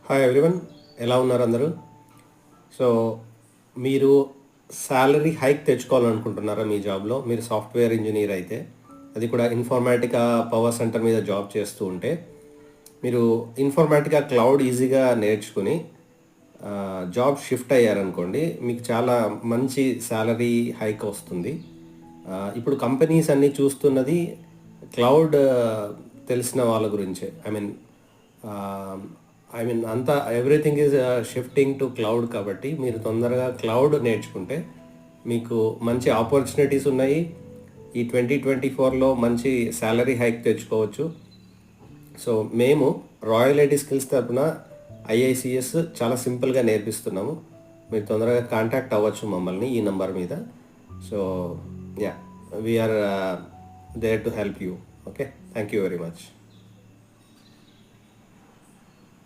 Hi everyone, ఎలా ఉన్నారు అందరూ? సో మీరు శాలరీ హైక్ తెచ్చుకోవాలనుకుంటున్నారా మీ జాబ్లో? మీరు సాఫ్ట్వేర్ ఇంజనీర్ అయితే, అది కూడా ఇన్ఫర్మాటికా పవర్ సెంటర్ మీద జాబ్ చేస్తూ ఉంటే, మీరు ఇన్ఫర్మాటికా క్లౌడ్ ఈజీగా నేర్చుకుని జాబ్ షిఫ్ట్ అయ్యారనుకోండి, మీకు చాలా మంచి శాలరీ హైక్ వస్తుంది. ఇప్పుడు కంపెనీస్ అన్నీ చూస్తున్నది క్లౌడ్ తెలిసిన వాళ్ళ గురించే. ఐ మీన్ అంతా everything is shifting to cloud, కాబట్టి మీరు తొందరగా క్లౌడ్ నేర్చుకుంటే మీకు మంచి ఆపర్చునిటీస్ ఉన్నాయి. ఈ 2024లో మంచి శాలరీ హైక్ తెచ్చుకోవచ్చు. సో మేము రాయల్ ఐటీ స్కిల్స్ తరపున ఐఐసిఎస్ చాలా సింపుల్గా నేర్పిస్తున్నాము. మీరు తొందరగా కాంటాక్ట్ అవ్వచ్చు మమ్మల్ని ఈ నంబర్ మీద. So yeah, we are there to help you. Okay, thank you very much.